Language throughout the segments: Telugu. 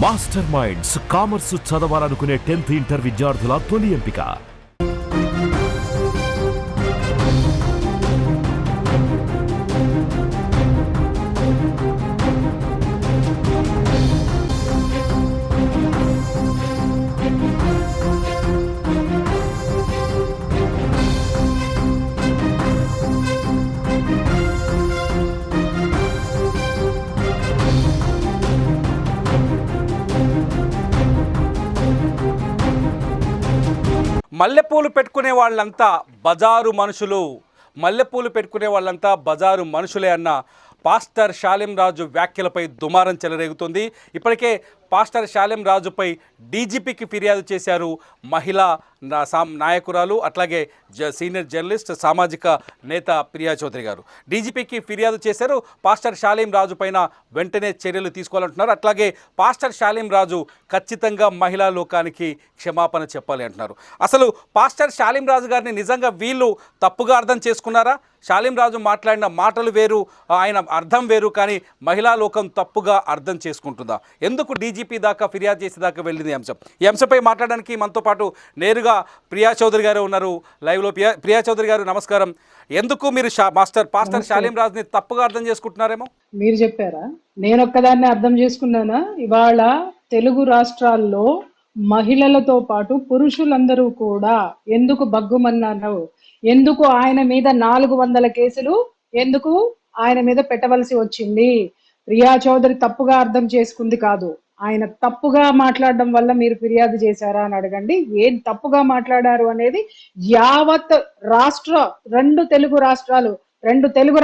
మాస్టర్ మైండ్స్ కామర్స్ చదవాలనుకునే 10th ఇంటర్ విద్యార్థుల తొలి ఎంపిక. మల్లెపూలు పెట్టుకునే వాళ్ళంతా బజారు మనుషులు, మల్లెపూలు పెట్టుకునే వాళ్ళంతా బజారు మనుషులే అన్న పాస్టర్ షాలేం రాజు వ్యాఖ్యలపై దుమారం చెలరేగుతుంది. ఇప్పటికే పాస్టర్ షాలేం రాజుపై డీజీపీకి ఫిర్యాదు చేశారు మహిళా నాయకురాలు, అట్లాగే సీనియర్ జర్నలిస్ట్, సామాజిక నేత ప్రియా చౌదరి గారు. డీజీపీకి ఫిర్యాదు చేశారు. పాస్టర్ షాలేం రాజు పైన వెంటనే చర్యలు తీసుకోవాలంటున్నారు. అట్లాగే పాస్టర్ షాలేం రాజు ఖచ్చితంగా మహిళా లోకానికి క్షమాపణ చెప్పాలి అంటున్నారు. అసలు పాస్టర్ షాలేం రాజు గారిని నిజంగా వీళ్ళు తప్పుగా అర్థం చేసుకున్నారా? షాలేం రాజు మాట్లాడిన మాటలు వేరు, ఆయన అర్థం వేరు, కానీ మహిళా లోకం తప్పుగా అర్థం చేసుకుంటుందా? ఎందుకు డీజీపీ దాకా ఫిర్యాదు చేసేదాకా వెళ్ళింది అంశం? ఈ అంశంపై మాట్లాడడానికి మనతో పాటు నేరుగా ప్రియా చౌదరి గారు ఉన్నారు లైవ్లో. ప్రియా చౌదరి గారు నమస్కారం. ఎందుకు మీరు పాస్టర్ షాలేం రాజుని తప్పుగా అర్థం చేసుకుంటున్నారేమో? మీరు చెప్పారా? నేను ఒక్కదాన్ని అర్థం చేసుకున్నానా? ఇవాళ తెలుగు రాష్ట్రాల్లో మహిళలతో పాటు పురుషులందరూ కూడా ఎందుకు బగ్గుమన్నారు, ఎందుకు ఆయన మీద 400 కేసులు ఎందుకు ఆయన మీద పెట్టవలసి వచ్చింది? ప్రియా చౌదరి తప్పుగా అర్థం చేసుకుంది కాదు, ఆయన తప్పుగా మాట్లాడడం వల్ల మీరు ఫిర్యాదు చేశారా అని అడగండి. ఏం తప్పుగా మాట్లాడారు అనేది యావత్ రెండు తెలుగు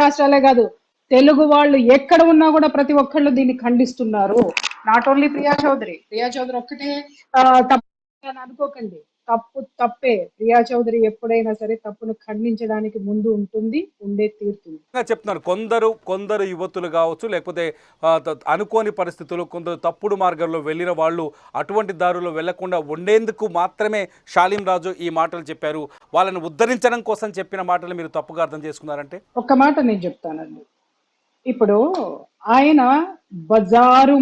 రాష్ట్రాలే కాదు, తెలుగు వాళ్ళు ఎక్కడ ఉన్నా కూడా ప్రతి ఒక్కళ్ళు దీన్ని ఖండిస్తున్నారు. నాట్ ఓన్లీ ప్రియా చౌదరి ఒక్కటే తప్పు అని అనుకోకండి. తప్పు తప్పే. ప్రియా చౌదరి ఎప్పుడైనా సరే తప్పును ఖండించడానికి ముందు ఉంటుంది, ఉండే తీరుతుంది. చెప్తున్నారు కొందరు యువతులు కావచ్చు, లేకపోతే అనుకోని పరిస్థితులు, కొందరు తప్పుడు మార్గంలో వెళ్ళిన వాళ్ళు అటువంటి దారుల్లో వెళ్లకుండా ఉండేందుకు మాత్రమే షాలేం రాజు ఈ మాటలు చెప్పారు. వాళ్ళని ఉద్ధరించడం కోసం చెప్పిన మాటలు మీరు తప్పుగా అర్థం చేసుకున్నారంటే? ఒక్క మాట నేను చెప్తానండి. ఇప్పుడు ఆయన బజారు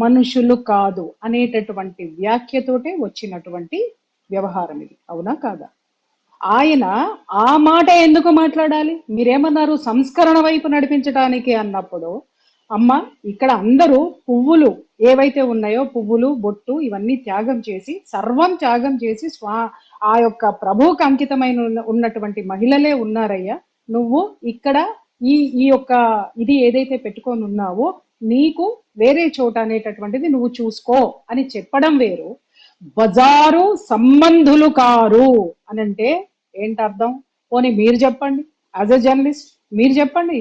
మనుషులు కాదు అనేటటువంటి వ్యాఖ్యతోటే వచ్చినటువంటి వ్యవహారం ఇది, అవునా కాదా? ఆయన ఆ మాట ఎందుకు మాట్లాడాలి? మీరేమన్నారు? సంస్కరణ వైపు నడిపించడానికి అన్నప్పుడు, అమ్మ ఇక్కడ అందరూ పువ్వులు ఏవైతే ఉన్నాయో, పువ్వులు, బొట్టు ఇవన్నీ త్యాగం చేసి, సర్వం త్యాగం చేసి ఆ యొక్క ప్రభువుకు అంకితమైన ఉన్నటువంటి మహిళలే ఉన్నారయ్యా. నువ్వు ఇక్కడ ఈ యొక్క ఇది ఏదైతే పెట్టుకొని ఉన్నావో నీకు వేరే చోట అనేటటువంటిది నువ్వు చూసుకో అని చెప్పడం వేరు, బజారు సంబంధులు కారు అని అంటే ఏంటి అర్థం? పోనీ మీరు చెప్పండి, యాజ్ ఎ జర్నలిస్ట్ మీరు చెప్పండి,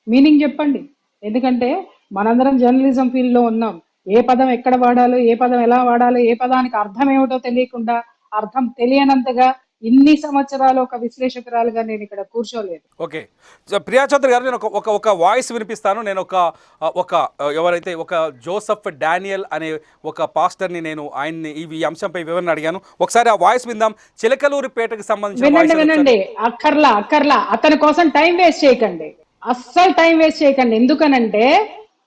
మీనింగ్ చెప్పండి. ఎందుకంటే మనందరం జర్నలిజం ఫీల్డ్ లో ఉన్నాం. ఏ పదం ఎక్కడ వాడాలో, ఏ పదం ఎలా వాడాలో, ఏ పదానికి అర్థం ఏమిటో తెలియకుండా, అర్థం తెలియనంతగా ఇన్ని సంవత్సరాలు ఒక విశ్లేషకురాలుగా నేను ఇక్కడ కూర్చోలేదు. ఓకే, ప్రియా చౌదరి గారు, నేను ఒక వాయిస్ వినిపిస్తాను. నేను ఎవరైతే ఒక జోసెఫ్ డానియల్ అనే ఒక పాస్టర్ని నేను ఆయన్ని ఈ అంశంపై వివరణ అడిగాను. ఒకసారి ఆ వాయిస్ విందాం. చిలకలూరిపేటకు సంబంధించిన వినండి. అక్కర్లా అతని కోసం టైం వేస్ట్ చేయకండి, అస్సలు టైం వేస్ట్ చేయకండి. ఎందుకనంటే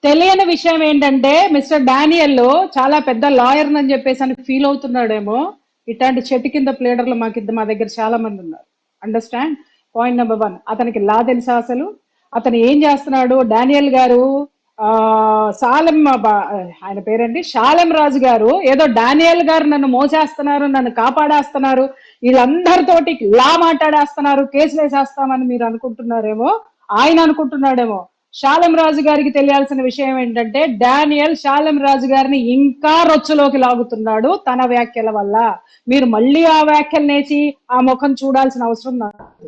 తెలియని విషయం ఏంటంటే మిస్టర్ డానియల్ చాలా పెద్ద లాయర్ అని చెప్పేసి అని ఫీల్ అవుతున్నాడేమో. ఇట్లాంటి చెట్టు కింద ప్లేడర్లు మా దగ్గర చాలా మంది ఉన్నారు. అండర్స్టాండ్? పాయింట్ నెంబర్ 1, అతనికి లా తెలుసా? అసలు అతను ఏం చేస్తున్నాడు? డానియల్ గారు ఆయన పేరేంటి, షాలేం రాజు గారు ఏదో డానియల్ గారు నన్ను మోసేస్తున్నారు, నన్ను కాపాడేస్తున్నారు, వీళ్ళందరితోటి లా మాట్లాడేస్తున్నారు, కేసులు వేసేస్తామని మీరు అనుకుంటున్నారేమో, ఆయన అనుకుంటున్నాడేమో. షాలేం రాజు గారికి తెలియాల్సిన విషయం ఏంటంటే డానియల్ షాలేం రాజు గారిని ఇంకా రొచ్చులోకి లాగుతున్నాడు తన వ్యాఖ్యల వల్ల. మీరు మళ్ళీ ఆ వ్యాఖ్యలు నేసి ఆ ముఖం చూడాల్సిన అవసరం నాకు.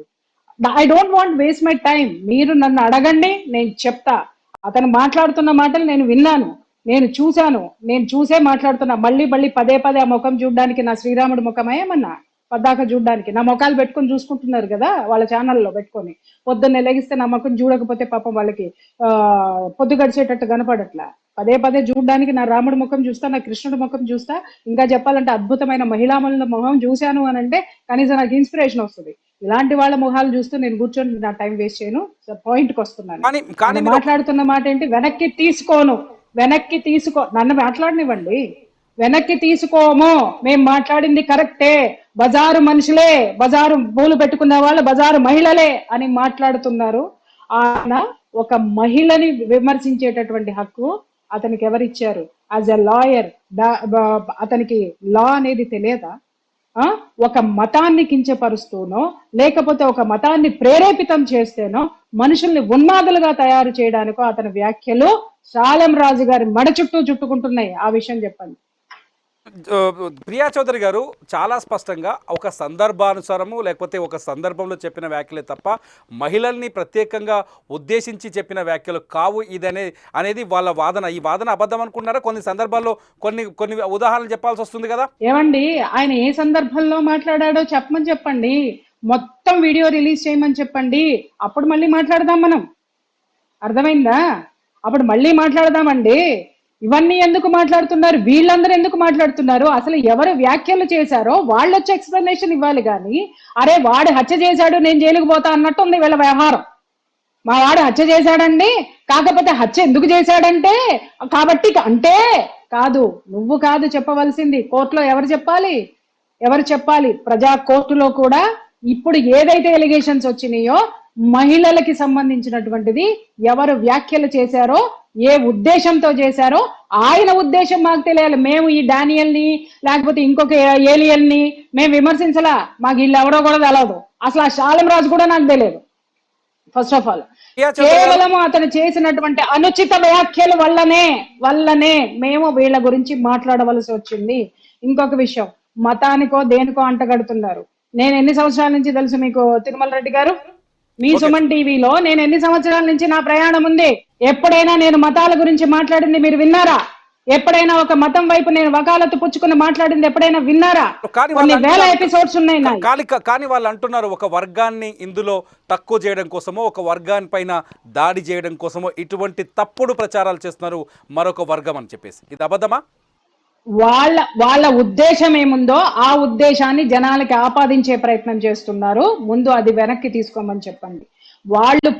I don't want waste my time. మీరు నన్ను అడగండి, నేను చెప్తా. అతను మాట్లాడుతున్న మాటలు నేను విన్నాను, నేను చూసే మాట్లాడుతున్నా. మళ్ళీ పదే ఆ ముఖం చూడడానికి నా శ్రీరాముడి ముఖమే ఏమన్నా పద్దాక చూడడానికి? నా ముఖాలు పెట్టుకొని చూసుకుంటున్నారు కదా వాళ్ళ ఛానల్లో పెట్టుకొని. పొద్దున్న లెగిస్తే నా ముఖం చూడకపోతే పాపం వాళ్ళకి పొద్దు గడిచేటట్టు కనపడట్లా. పదే చూడడానికి నా రాముడి ముఖం చూస్తా, నా కృష్ణుడి ముఖం చూస్తా, ఇంకా చెప్పాలంటే అద్భుతమైన మహిళామణుల ముఖం చూశాను అని అంటే కనీసం నాకు ఇన్స్పిరేషన్ వస్తుంది. ఇలాంటి వాళ్ళ ముఖాలు చూస్తూ నేను కూర్చొని నా టైం వేస్ట్ చేయను. పాయింట్కి వస్తున్నాను. మాట్లాడుతున్న మాట ఏంటి? వెనక్కి తీసుకోను. వెనక్కి నన్ను మాట్లాడనివ్వండి. వెనక్కి తీసుకోము, మేం మాట్లాడింది కరెక్టే, బజారు మనుషులే, బజారు పూలు పెట్టుకున్న వాళ్ళు బజారు మహిళలే అని మాట్లాడుతున్నారు. ఆయన ఒక మహిళని విమర్శించేటటువంటి హక్కు అతనికి ఎవరిచ్చారు? యాజ్ ఎ లాయర్ అతనికి లా అనేది తెలియదా? ఒక మతాన్ని కించపరుస్తూనో లేకపోతే ఒక మతాన్ని ప్రేరేపితం చేస్తేనో మనుషుల్ని ఉన్మాదులుగా తయారు చేయడానికో అతని వ్యాఖ్యలు శాలెం రాజు గారి మడ చుట్టూ చుట్టుకుంటున్నాయి. ఆ విషయం చెప్పండి. ప్రియా చౌదరి గారు చాలా స్పష్టంగా ఒక సందర్భానుసారము లేకపోతే ఒక సందర్భంలో చెప్పిన వ్యాఖ్యలే తప్ప మహిళల్ని ప్రత్యేకంగా ఉద్దేశించి చెప్పిన వ్యాఖ్యలు కావు అనేది వాళ్ళ వాదన. ఈ వాదన అబద్ధం అనుకున్నారా? కొన్ని సందర్భాల్లో కొన్ని ఉదాహరణలు చెప్పాల్సి వస్తుంది కదా. ఏమండి, ఆయన ఏ సందర్భంలో మాట్లాడాడో చెప్పండి. మొత్తం వీడియో రిలీజ్ చేయమని చెప్పండి. అప్పుడు మళ్ళీ మాట్లాడదాం మనం. అర్థమైందా? అప్పుడు మళ్ళీ మాట్లాడదామండి. ఇవన్నీ ఎందుకు మాట్లాడుతున్నారు? వీళ్ళందరూ ఎందుకు మాట్లాడుతున్నారు? అసలు ఎవరు వ్యాఖ్యలు చేశారో వాళ్ళు వచ్చి ఎక్స్ప్లెనేషన్ ఇవ్వాలి. కానీ అరే వాడు హత్య చేశాడు నేను జైలుకు పోతా అన్నట్టుంది వీళ్ళ వ్యవహారం. మా వాడు హత్య చేశాడండి, కాకపోతే హత్య ఎందుకు చేశాడంటే కాబట్టి అంటే కాదు. నువ్వు కాదు చెప్పవలసింది, కోర్టులో ఎవరు చెప్పాలి? ప్రజా కోర్టులో కూడా ఇప్పుడు ఏదైతే ఎలిగేషన్స్ వచ్చినాయో మహిళలకి సంబంధించినటువంటిది ఎవరు వ్యాఖ్యలు చేశారో, ఏ ఉద్దేశంతో చేశారో ఆయన ఉద్దేశం మాకు తెలియాలి. మేము ఈ డానియల్ని లేకపోతే ఇంకొక ఏలియన్ని మేము విమర్శించలా. మాకు వీళ్ళు ఎవరో కూడా తెలియదు. అసలు ఆ శాలెం రాజు కూడా నాకు తెలియదు. ఫస్ట్ ఆఫ్ ఆల్ కేవలం అతను చేసినటువంటి అనుచిత వ్యాఖ్యల వల్లనే మేము వీళ్ళ గురించి మాట్లాడవలసి వచ్చింది. ఇంకొక విషయం, మతానికో దేనికో అంటగడుతున్నారు. నేను ఎన్ని సంవత్సరాల నుంచి తెలుసు మీకు తిరుమల రెడ్డి గారు? మీ సుమన్ టీవీలో నేను ఎన్ని సంవత్సరాల నుంచి నా ప్రయాణం ఉంది. ఎప్పుడైనా నేను మతాల గురించి మాట్లాడింది మీరు విన్నారా? ఎప్పుడైనా ఒక మతం వైపు నేను వకాలత్తు పుచ్చుకుని మాట్లాడింది ఎప్పుడైనా విన్నారా? కొన్ని వేల ఎపిసోడ్స్ ఉన్నాయి. కానీ వాళ్ళు అంటున్నారు ఒక వర్గాన్ని ఇందులో తక్కువ చేయడం కోసమో ఒక వర్గాన్ని పైన దాడి చేయడం కోసమో ఇటువంటి తప్పుడు ప్రచారాలు చేస్తున్నారు మరొక వర్గం అని చెప్పేసి. ఇది అబద్ధమా? వాళ్ళ ఉద్దేశం ఏముందో ఆ ఉద్దేశాన్ని జనాలకి ఆపాదించే ప్రయత్నం చేస్తున్నారు. ముందు అది వెనక్కి తీసుకోమని చెప్పండి. వాళ్ళు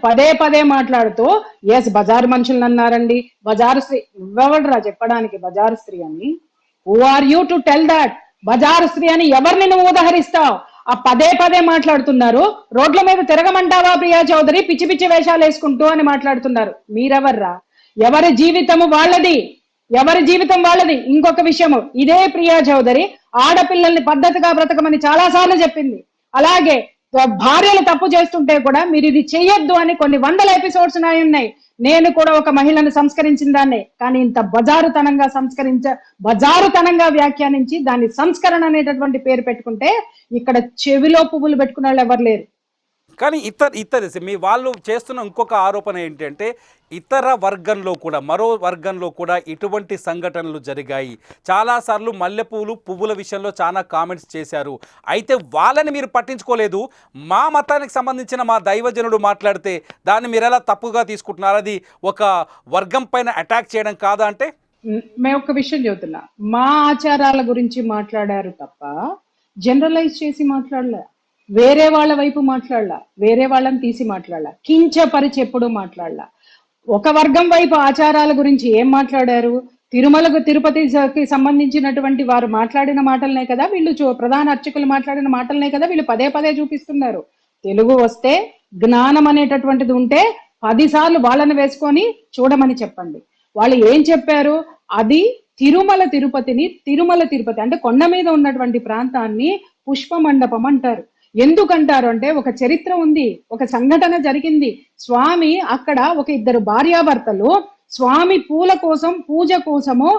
పదే మాట్లాడుతూ ఎస్ బజారు మనుషులను అన్నారండి, బజారు స్త్రీ. ఇవ్వవడరా చెప్పడానికి బజారు స్త్రీ అని? Who are you to tell that? బజారు స్త్రీ అని ఎవరిని నువ్వు ఉదహరిస్తావు? ఆ పదే మాట్లాడుతున్నారు. రోడ్ల మీద తిరగమంటావా ప్రియా చౌదరి పిచ్చి వేషాలు వేసుకుంటూ అని మాట్లాడుతున్నారు. మీరెవర్రా? ఎవరి జీవితం వాళ్ళది. ఇంకొక విషయము, ఇదే ప్రియా చౌదరి ఆడపిల్లల్ని పద్ధతిగా బ్రతకమని చాలా సార్లు చెప్పింది. అలాగే భార్యలు తప్పు చేస్తుంటే కూడా మీరు ఇది చెయ్యొద్దు అని కొన్ని వందల ఎపిసోడ్స్ ఉన్నాయి. నేను కూడా ఒక మహిళను సంస్కరించిన దాన్నే. కానీ ఇంత బజారుతనంగా వ్యాఖ్యానించి దాన్ని సంస్కరణ అనేటటువంటి పేరు పెట్టుకుంటే ఇక్కడ చెవిలో పువ్వులు పెట్టుకున్న వాళ్ళు ఎవరు లేరు. కానీ ఇతర మీ వాళ్ళు చేస్తున్న ఇంకొక ఆరోపణ ఏంటంటే ఇతర వర్గంలో కూడా మరో వర్గంలో కూడా ఇటువంటి సంఘటనలు జరిగాయి. చాలాసార్లు పువ్వుల విషయంలో చాలా కామెంట్స్ చేశారు. అయితే వాళ్ళని మీరు పట్టించుకోలేదు. మా మతానికి సంబంధించిన మా దైవజనుడు మాట్లాడితే దాన్ని మీరు ఎలా తప్పుగా తీసుకుంటున్నారు? అది ఒక వర్గం పైన అటాక్ చేయడం కాదా? అంటే మేము ఒక విషయం చెబుతున్నా, మా ఆచారాల గురించి మాట్లాడారు తప్ప జనరలైజ్ చేసి మాట్లాడలే. వేరే వాళ్ళ వైపు మాట్లాడలా, వేరే వాళ్ళని తీసి మాట్లాడలా, కించపరిచి ఎప్పుడు మాట్లాడలా. ఒక వర్గం వైపు ఆచారాల గురించి ఏం మాట్లాడారు? తిరుపతికి సంబంధించినటువంటి వారు మాట్లాడిన మాటలనే కదా వీళ్ళు ప్రధాన అర్చకులు మాట్లాడిన మాటలనే కదా వీళ్ళు పదే చూపిస్తున్నారు. తెలుగు వస్తే జ్ఞానం అనేటటువంటిది ఉంటే 10 సార్లు వాళ్ళని వేసుకొని చూడమని చెప్పండి. వాళ్ళు ఏం చెప్పారు? అది తిరుమల తిరుపతి అంటే కొండ మీద ఉన్నటువంటి ప్రాంతాన్ని పుష్ప మండపం అంటారు. ఎందుకంటారు అంటే ఒక చరిత్ర ఉంది, ఒక సంఘటన జరిగింది. స్వామి అక్కడ ఒక 2 భార్యాభర్తలు స్వామి పూజ కోసము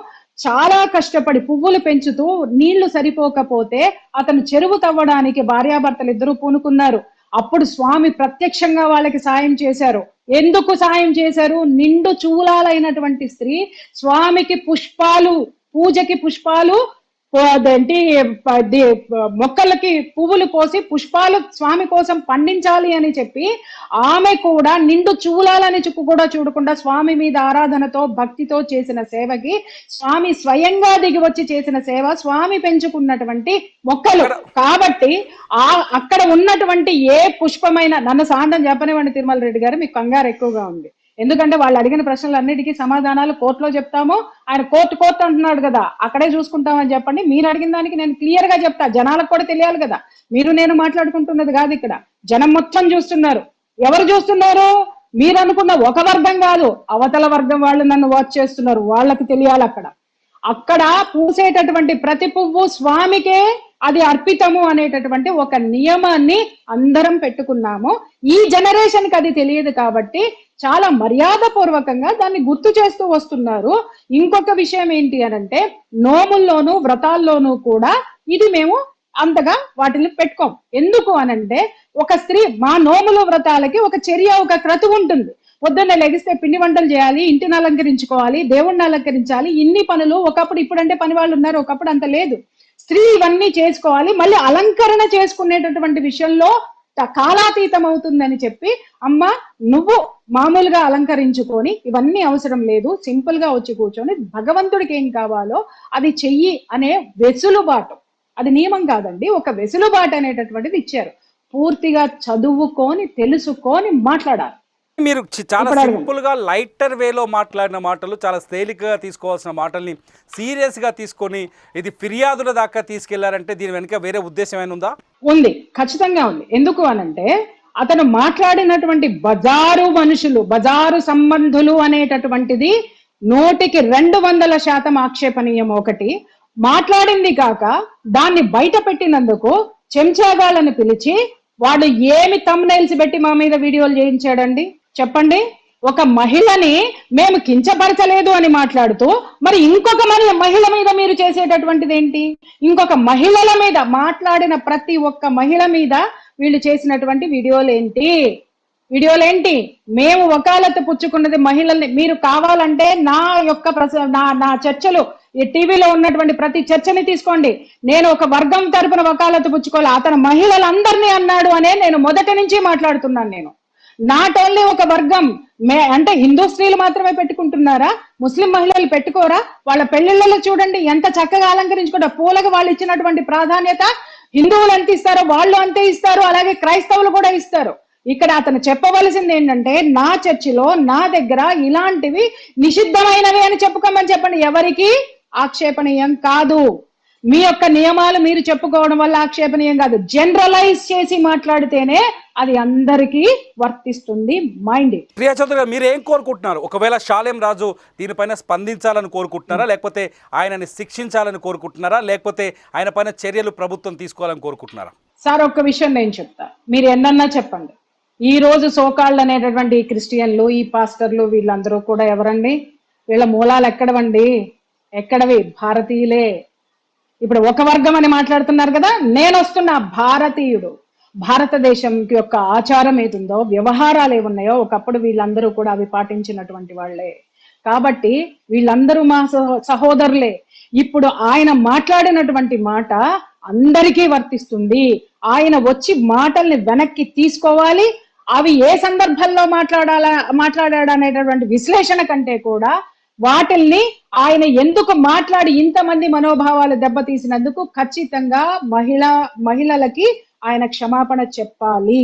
చాలా కష్టపడి పువ్వులు పెంచుతూ నీళ్లు సరిపోకపోతే అతను చెరువు తవ్వడానికి భార్యాభర్తలు 2 పూనుకున్నారు. అప్పుడు స్వామి ప్రత్యక్షంగా వాళ్ళకి సాయం చేశారు. ఎందుకు సాయం చేశారు? నిండు చూలాలైనటువంటి స్త్రీ స్వామికి పూజకి పుష్పాలు మొక్కలకి పువ్వులు పోసి పుష్పాలు స్వామి కోసం పండించాలి అని చెప్పి ఆమె కూడా నిండు చూలాలని కూడా చూడకుండా స్వామి మీద ఆరాధనతో భక్తితో చేసిన సేవకి స్వామి స్వయంగా దిగి వచ్చి చేసిన సేవ స్వామి పెంచుకున్నటువంటి మొక్కలు. కాబట్టి అక్కడ ఉన్నటువంటి ఏ పుష్పమైన, నన్ను సాండం చెప్పనివ్వండి తిరుమల రెడ్డి గారు, మీకు కంగారు ఎక్కువగా ఉంది. ఎందుకంటే వాళ్ళు అడిగిన ప్రశ్నలన్నిటికీ సమాధానాలు కోర్టులో చెప్తాము. ఆయన కోర్టు అంటున్నాడు కదా, అక్కడే చూసుకుంటామని చెప్పండి. మీరు అడిగిన దానికి నేను క్లియర్ గా చెప్తా, జనాలకు కూడా తెలియాలి కదా. మీరు నేను మాట్లాడుకుంటున్నది కాదు, ఇక్కడ జనం మొత్తం చూస్తున్నారు. ఎవరు చూస్తున్నారు? మీరు అనుకున్న ఒక వర్గం కాదు, అవతల వర్గం వాళ్ళు నన్ను వాచ్ చేస్తున్నారు, వాళ్ళకి తెలియాలి. అక్కడ పూసేటటువంటి ప్రతి పువ్వు స్వామికే అది అర్పితము అనేటటువంటి ఒక నియమాన్ని అందరం పెట్టుకున్నాము. ఈ జనరేషన్ కి అది తెలియదు కాబట్టి చాలా మర్యాద పూర్వకంగా దాన్ని గుర్తు చేస్తూ వస్తున్నారు. ఇంకొక విషయం ఏంటి అనంటే, నోముల్లోనూ వ్రతాల్లోనూ కూడా ఇది మేము అంతగా వాటిని పెట్టుకోం. ఎందుకు అనంటే, ఒక స్త్రీ మా నోములు వ్రతాలకి ఒక చర్య, ఒక క్రతువు ఉంటుంది. పొద్దున్నే లెగిస్తే పిండి వంటలు చేయాలి, ఇంటిని అలంకరించుకోవాలి, దేవుణ్ణి అలంకరించాలి, ఇన్ని పనులు. ఒకప్పుడు, ఇప్పుడంటే పని వాళ్ళు ఉన్నారు, ఒకప్పుడు అంత లేదు. స్త్రీ ఇవన్నీ చేసుకోవాలి. మళ్ళీ అలంకరణ చేసుకునేటటువంటి విషయంలో కాలాతీతం అవుతుందని చెప్పి, అమ్మ నువ్వు మామూలుగా అలంకరించుకొని ఇవన్నీ అవసరం లేదు, సింపుల్ గా వచ్చి కూర్చొని భగవంతుడికి ఏం కావాలో అది చెయ్యి అనే వెసులుబాటు, అది నియమం కాదండి, ఒక వెసులుబాటు అనేటటువంటిది ఇచ్చారు. పూర్తిగా చదువుకొని తెలుసుకొని మాట్లాడాలి. మీరు చాలా సింపుల్ గా లైటర్ వేలో మాట్లాడిన మాటలు, చాలా తేలికగా తీసుకోవాల్సిన మాటల్ని సీరియస్ గా తీసుకొని ఇది ఫిర్యాదుల దాకా తీసుకెళ్లారంటే దీని వెనుక వేరే ఉద్దేశం ఏమైనా ఉందా? ఉంది, ఖచ్చితంగా ఉంది. ఎందుకు అనంటే, అతను మాట్లాడినటువంటి బజారు మనుషులు, బజారు సంబంధులు అనేటటువంటిది 100% ఆక్షేపణీయం. ఒకటి మాట్లాడింది కాక దాన్ని బయట పెట్టినందుకు చెంచాగాళ్ళని పిలిచి వాడు ఏమి థంబ్నైల్స్ పెట్టి మా మీద వీడియోలు చేయించాడండి చెప్పండి. ఒక మహిళని మేము కించపరచలేదు అని మాట్లాడుతూ, మరి ఇంకొక మహిళ మీద మీరు చేసేటటువంటిది ఏంటి? ఇంకొక మహిళల మీద మాట్లాడిన ప్రతి ఒక్క మహిళ మీద వీళ్ళు చేసినటువంటి వీడియోలేంటి? మేము వకాలత్ పుచ్చుకున్నది మహిళల్ని. మీరు కావాలంటే నా చర్చలు, ఈ టీవీలో ఉన్నటువంటి ప్రతి చర్చని తీసుకోండి. నేను ఒక వర్గం తరపున వకాలత్ పుచ్చుకోవాలి, అతను మహిళలందరినీ అన్నాడు అనే నేను మొదటి నుంచి మాట్లాడుతున్నాను. నేను నాట్ ఓన్లీ ఒక వర్గం, అంటే హిందూ స్త్రీలు మాత్రమే పెట్టుకుంటున్నారా? ముస్లిం మహిళలు పెట్టుకోరా? వాళ్ళ పెళ్లిళ్ళలో చూడండి ఎంత చక్కగా అలంకరించుకుంటారు. పూలకు వాళ్ళు ఇచ్చినటువంటి ప్రాధాన్యత హిందువులు ఎంత ఇస్తారో వాళ్ళు అంతే ఇస్తారు, అలాగే క్రైస్తవులు కూడా ఇస్తారు. ఇక్కడ అతను చెప్పవలసింది ఏంటంటే, నా చర్చిలో నా దగ్గర ఇలాంటివి నిషిద్ధమైనవి అని చెప్పుకోమని చెప్పండి. ఎవరికి ఆక్షేపణీయం కాదు. మీ యొక్క నియమాలు మీరు చెప్పుకోవడం వల్ల ఆక్షేపణీయం కాదు. జనరలైజ్ చేసి మాట్లాడితేనే అది అందరికీ వర్తిస్తుంది. మైండ్. ప్రియా చౌదరి గారు, మీరు ఏం కోరుకుంటున్నారు? ఒకవేళ షాలేం రాజు దీనిపైన స్పందించాలని కోరుకుంటున్నారా, లేకపోతే ఆయనని శిక్షించాలని కోరుకుంటున్నారా, లేకపోతే ఆయన పైన చర్యలు ప్రభుత్వం తీసుకోవాలని కోరుకుంటున్నారా? సార్, ఒక్క విషయం నేను చెప్తా, మీరు ఎన్నన్నా చెప్పండి. ఈ రోజు సోకాళ్ళు అనేటటువంటి క్రిస్టియన్లు, ఈ పాస్టర్లు, వీళ్ళందరూ కూడా ఎవరండి? వీళ్ళ మూలాలు ఎక్కడవి? భారతీయులే. ఇప్పుడు ఒక వర్గం అని మాట్లాడుతున్నారు కదా, నేను వస్తున్న భారతీయుడు. భారతదేశం యొక్క ఆచారం ఏదుందో, వ్యవహారాలు ఏమున్నాయో ఒకప్పుడు వీళ్ళందరూ కూడా అవి పాటించినటువంటి వాళ్లే. కాబట్టి వీళ్ళందరూ మా సహోదరులే. ఇప్పుడు ఆయన మాట్లాడినటువంటి మాట అందరికీ వర్తిస్తుంది. ఆయన వచ్చి మాటల్ని వెనక్కి తీసుకోవాలి. అవి ఏ సందర్భంలో మాట్లాడాడనేటటువంటి విశ్లేషణ కంటే కూడా వాటిల్ని ఆయన ఎందుకు మాట్లాడి ఇంతమంది మనోభావాలు దెబ్బతీసినందుకు ఖచ్చితంగా మహిళలకి ఆయన క్షమాపణ చెప్పాలి.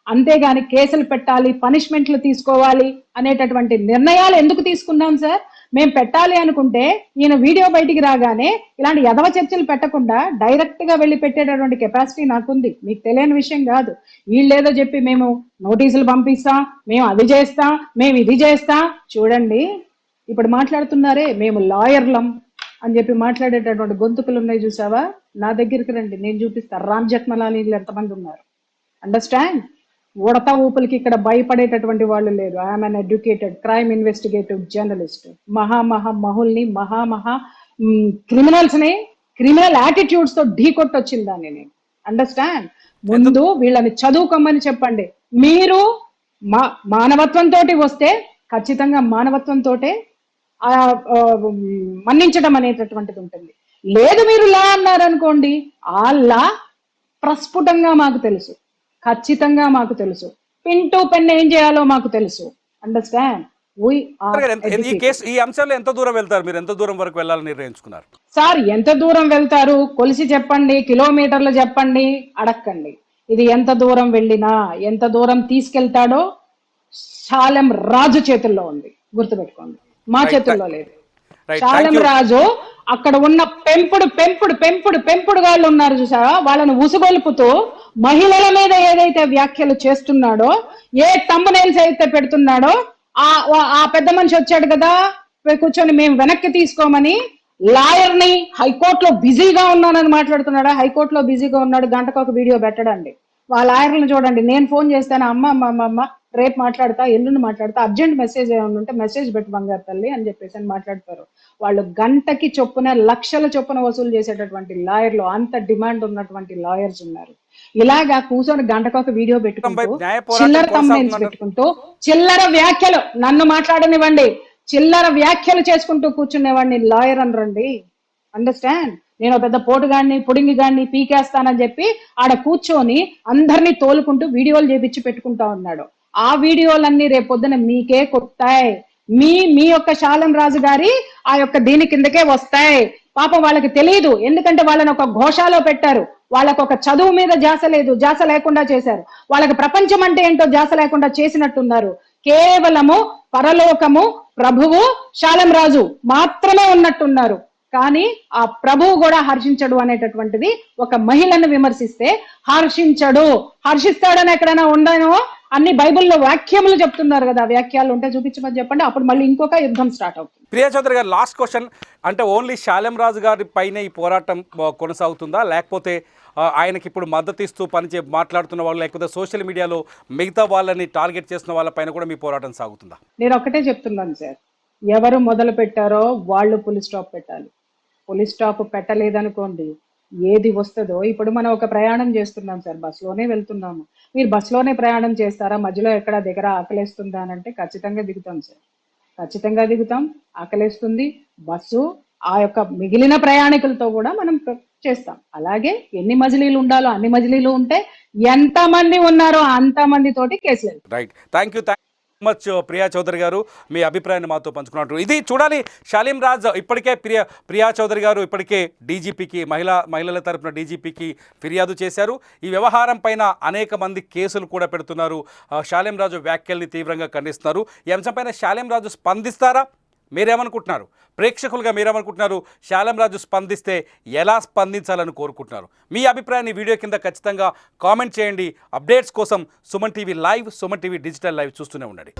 అంతేగాని కేసులు పెట్టాలి, పనిష్మెంట్లు తీసుకోవాలి అనేటటువంటి నిర్ణయాలు ఎందుకు తీసుకున్నాం సార్? మేము పెట్టాలి అనుకుంటే ఈయన వీడియో బయటికి రాగానే ఇలాంటి యదవ చర్చలు పెట్టకుండా డైరెక్ట్ గా వెళ్ళి పెట్టేటటువంటి కెపాసిటీ నాకుంది. మీకు తెలియని విషయం కాదు. వీళ్ళేదో చెప్పి మేము నోటీసులు పంపిస్తాం, మేము అది చేస్తాం, మేము ఇది చేస్తాం. చూడండి, ఇప్పుడు మాట్లాడుతున్నారే మేము లాయర్లం అని చెప్పి మాట్లాడేటటువంటి గొంతుకులు ఉన్నాయి చూసావా? నా దగ్గరికి రండి, నేను చూపిస్తా. రామ్ జెత్మలానీలు ఎంతమంది ఉన్నారు. అండర్స్టాండ్? ఉడత ఊపులకి ఇక్కడ భయపడేటటువంటి వాళ్ళు లేరు. I'm an educated crime investigative journalist. మహుల్ని క్రిమినల్స్ ని క్రిమినల్ యాటిట్యూడ్స్ తో ఢీ కొట్టొచ్చింది దాన్ని నేను. అండర్స్టాండ్? ముందు వీళ్ళని చదువుకోమని చెప్పండి. మీరు మానవత్వంతో వస్తే ఖచ్చితంగా మానవత్వంతో మన్నించడం అనేటటువంటిది ఉంటుంది. లేదు మీరు లా అన్నారనుకోండి, ఆ లా ప్రస్ఫుటంగా మాకు తెలుసు, ఖచ్చితంగా మాకు తెలుసు. పిన్ టు పెన్ ఏం చేయాలో మాకు తెలుసు. అండర్స్టాండ్? ఈ అంశంలో ఎంత దూరం వెళ్తారు మీరు? ఎంత దూరం వరకు వెళ్ళాలని నిర్ణయించుకున్నారు సార్? ఎంత దూరం వెళ్తారు కొలిసి చెప్పండి, కిలోమీటర్లు చెప్పండి, అడక్కండి. ఇది ఎంత దూరం వెళ్ళినా, ఎంత దూరం తీసుకెళ్తాడో శాలెం రాజు చేతుల్లో ఉంది, గుర్తుపెట్టుకోండి, మా చేతుల్లో లేదు. రైట్, శాలెం రాజు అక్కడ ఉన్న పెంపుడు గాళ్ళు ఉన్నారు చూసారా, వాళ్ళను ఉసుగొలుపుతూ మహిళల మీద ఏదైతే వ్యాఖ్యలు చేస్తున్నాడో, ఏ తమ్మునేల్స్ అయితే పెడుతున్నాడో, ఆ పెద్ద మనిషి వచ్చాడు కదా కూర్చొని మేము వెనక్కి తీసుకోమని, లాయర్ ని హైకోర్టులో బిజీగా ఉన్నానని మాట్లాడుతున్నాడా? హైకోర్టులో బిజీగా ఉన్నాడు, గంటకు ఒక వీడియో పెట్టడండి. వాళ్ళ లాయర్లను చూడండి, నేను ఫోన్ చేస్తాను, అమ్మ రేపు మాట్లాడతా, ఎల్లుండి మాట్లాడతా, అర్జెంట్ మెసేజ్ ఏమైనా ఉంటే మెసేజ్ పెట్టి బంగారు తల్లి అని చెప్పేసి అని మాట్లాడతారు. వాళ్ళు గంటకి చొప్పున లక్షల చొప్పున వసూలు చేసేటటువంటి లాయర్లు, అంత డిమాండ్ ఉన్నటువంటి లాయర్స్ ఉన్నారు. ఇలాగా కూర్చొని గంటకొక వీడియో పెట్టుకుంటూ, చిల్లర తమ్మునేల్స్ పెట్టుకుంటూ, చిల్లర వ్యాఖ్యలు, నన్ను మాట్లాడనివ్వండి, చిల్లర వ్యాఖ్యలు చేసుకుంటూ కూర్చునేవాడిని లాయర్ అనరండి. అండర్స్టాండ్? నేను పెద్ద పోటుగాడిని, పుడింగిగాడిని, పీకేస్తానని చెప్పి ఆడ కూర్చొని అందరినీ తోలుకుంటూ వీడియోలు చేపించి పెట్టుకుంటా ఉన్నాడు. ఆ వీడియోలన్నీ రేపొద్దున మీకే కొట్టాయి, మీ యొక్క శాలెం రాజు గారి ఆ యొక్క దీని కిందకే వస్తాయి. పాపం వాళ్ళకి తెలియదు, ఎందుకంటే వాళ్ళని ఒక ఘోషాలో పెట్టారు. వాళ్ళకు ఒక చదువు మీద ధ్యాస లేదు, ధ్యాస లేకుండా చేశారు. వాళ్ళకి ప్రపంచం అంటే ఏంటో ధ్యాస లేకుండా చేసినట్టున్నారు. కేవలము పరలోకము, ప్రభువు, శాలెం రాజు మాత్రమే ఉన్నట్టున్నారు. కానీ ఆ ప్రభువు కూడా హర్షించడు అనేటటువంటిది, ఒక మహిళను విమర్శిస్తే హర్షిస్తాడని ఎక్కడైనా ఉండనో? అన్ని బైబిల్లో వాక్యములు చెప్తున్నారు కదా, వ్యాఖ్యలు ఉంటే చూపించమని చెప్పండి, అప్పుడు మళ్ళీ ఇంకొక యుద్ధం స్టార్ట్ అవుతుంది. ప్రియా చౌదరి గారు, లాస్ట్ క్వశ్చన్, అంటే ఓన్లీ శాలెం రాజు గారి పైన ఈ పోరాటం కొనసాగుతుందా, లేకపోతే ఆయనకి ఇప్పుడు మద్దతు ఇస్తూ మాట్లాడుతున్న వాళ్ళు, లేకపోతే సోషల్ మీడియాలో మిగతా వాళ్ళని టార్గెట్ చేస్తున్న వాళ్ళపైన కూడా మీ పోరాటం సాగుతుందా? నేను ఒకటే చెప్తున్నాను సార్, ఎవరు మొదలు పెట్టారో వాళ్ళు పులి స్టాప్ పెట్టాలి. పులి స్టాప్ పెట్టలేదనుకోండి, ఏది వస్తుందో. ఇప్పుడు మనం ఒక ప్రయాణం చేస్తున్నాం సార్, బస్సులోనే వెళ్తున్నాము. మీరు బస్సులోనే ప్రయాణం చేస్తారా? మధ్యలో ఎక్కడ దగ్గర ఆకలేస్తుందా అని అంటే ఖచ్చితంగా దిగుతాం సార్, ఖచ్చితంగా దిగుతాం. ఆకలేస్తుంది, బస్సు ఆ యొక్క మిగిలిన ప్రయాణికులతో కూడా మనం చేస్తాం. అలాగే ఎన్ని మజిలీలు ఉండాలో అన్ని మజిలీలు ఉంటే, ఎంతమంది ఉన్నారో అంతమంది తోటి కేసులు. Right, thank you much Priya Chaudhary garu, మీ అభిప్రాయాన్ని మాతో పంచుకున్నట్టు. ఇది చూడాలి, శాలిం రాజ్ ఇప్పటికే ప్రియా చౌదరి గారు ఇప్పటికే డీజీపీకి, మహిళల తరపున డీజీపీకి ఫిర్యాదు చేశారు. ఈ వ్యవహారం పైన అనేక మంది కేసులు కూడా పెడుతున్నారు. శాలిం రాజు వ్యాఖ్యల్ని తీవ్రంగా ఖండిస్తున్నారు. ఈ అంశంపైన శాలిం రాజు స్పందిస్తారా? మీరేమనుకుంటున్నారు? ప్రేక్షకులుగా మీరేమనుకుంటున్నారు? శాలిం రాజు స్పందిస్తే ఎలా స్పందించాలని కోరుకుంటున్నారు? మీ అభిప్రాయాన్ని వీడియో కింద ఖచ్చితంగా కామెంట్ చేయండి. అప్డేట్స్ కోసం Suman TV live, Suman TV digital live చూస్తూనే ఉండండి.